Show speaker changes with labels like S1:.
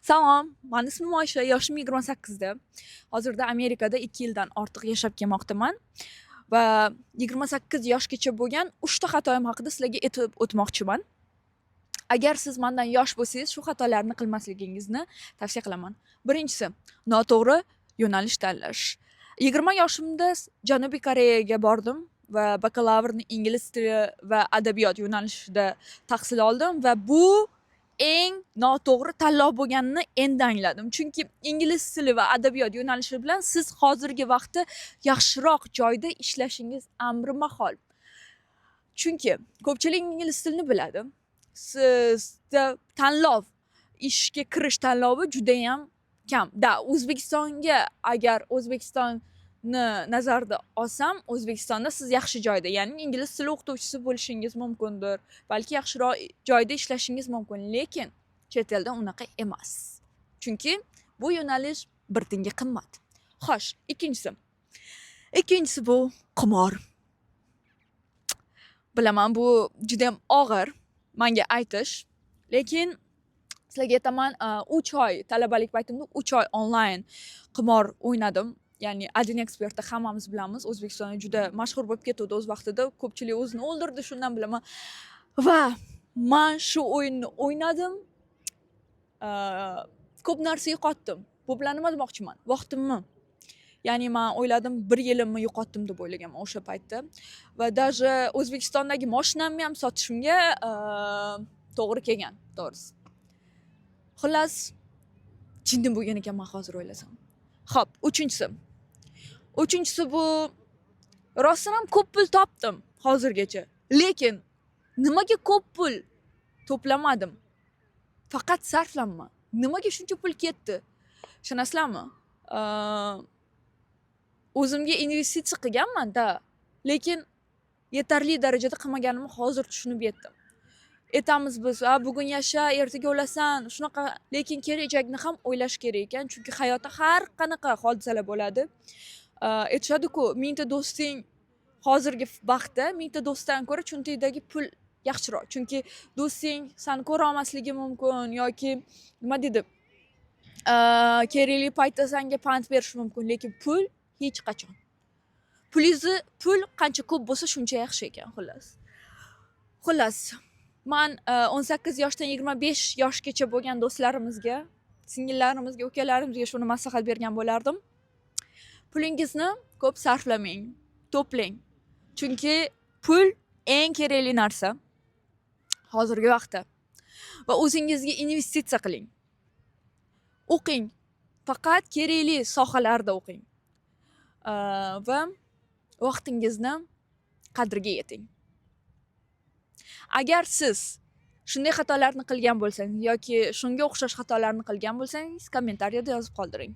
S1: Salom, mani ismim Oysha, yoshim 28 da. Hozirda Amerikada 2 yildan ortiq yashab kelmoqdaman va 28 yoshgacha bo'lgan 3 ta xatoim haqida sizlarga aytib o'tmoqchiman. Agar siz mendan yosh bo'lsangiz, shu xatolarni qilmasligingizni tavsiya qilaman. Birinchisi, noto'g'ri yo'nalish tanlash. 20 yoshimda Janubiy Koreyaga bordim va bakalavrni ingliz tili va adabiyot yo'nalishida tahsil oldim va bu eng noto'g'ri tanlov bo'lganini endi angladim. Chunki ingliz tili va adabiyot yo'nalishi bilan siz hozirgi vaqtda yaxshiroq joyda ishlashingiz amri mahol. Chunki ko'pchilik ingliz tilini biladi. Sizda tanlov, ishga kirish tanlovi juda ham kam. O'zbekistonga agar O'zbekistonni nazarda olsam, O'zbekistonda siz yaxshi joyda, ya'ni ingliz tili o'qituvchisi bo'lishingiz mumkindir. Balki yaxshiroq joyda ishlashingiz mumkin, lekin chet elda unaqa emas. Chunki bu yo'nalish bir tiyinga qimmat. Xo'sh, ikkinchisi bu qimor. Bilaman, bu juda ham og'ir menga aytish, lekin sizlarga aytaman, 3 oy talabalik paytimda 3 oy onlayn qimor o'ynadim. Ya'ni Adin Expertda hammamiz bilamiz, O'zbekistonda juda mashhur bo'lib ketdi o'z vaqtida. Ko'pchilik o'zini o'ldirdi, shundan bilaman. Va men shu o'yinni o'ynadim. Ko'p narsa yo'qotdim. Bu bilan nima demoqchiman? Vaqtimni. Ya'ni men o'yladim 1 yilimni yo'qotdim deb o'ylaganman o'sha paytda. Va даже O'zbekistondagi mashinamni ham sotishimga to'g'ri kelgan, to'g'risi. Xullas, jinnim bo'lgan ekan men hozir o'ylasam. Xo'p, uchinchisi bu rostdan ham ko'p pul topdim hozirgacha. Lekin nimaga ko'p pul to'plamadim? Faqat sarflanma. Nimaga shuncha pul ketdi? Tushunasizlarmi? O'zimga investitsiya qilganman-da, lekin yetarli darajada qilmaganimni hozir tushunib yetdim. Aytamiz biz, bugun yasha, ertaga o'lasan, shunaqa, lekin kelajakni ham o'ylash kerak ekan, chunki hayotda har qanaqa hodisalar bo'ladi. Aytishadi-ku, 1000 ta do'sting hozirgi vaqtda 1000 ta do'stdan ko'ra cho'ntakdagi pul yaxshiroq. Chunki do'sting seni ko'ra olmasligi mumkin yoki nima dedi? Kerakli paytda senga pand berish mumkin, lekin pul hech qachon. Pul qancha ko'p bo'lsa shuncha yaxshi ekan, xullas. Men 18 yoshdan 25 yoshgacha bo'lgan do'stlarimizga, singillarimizga, ukalarimizga shuni maslahat bergan bo'lardim. Pulingizni ko'p sarflamang, to'plang. Chunki pul eng kerakli narsa hozirgi vaqtda. Va o'zingizga investitsiya qiling. O'qing. Faqat kerakli sohalarda o'qing. Va vaqtingizni qadriga yeting. Agar siz shunday xatolarni qilgan bo'lsangiz yoki shunga o'xshash xatolarni qilgan bo'lsangiz, kommentariyada yozib qoldiring.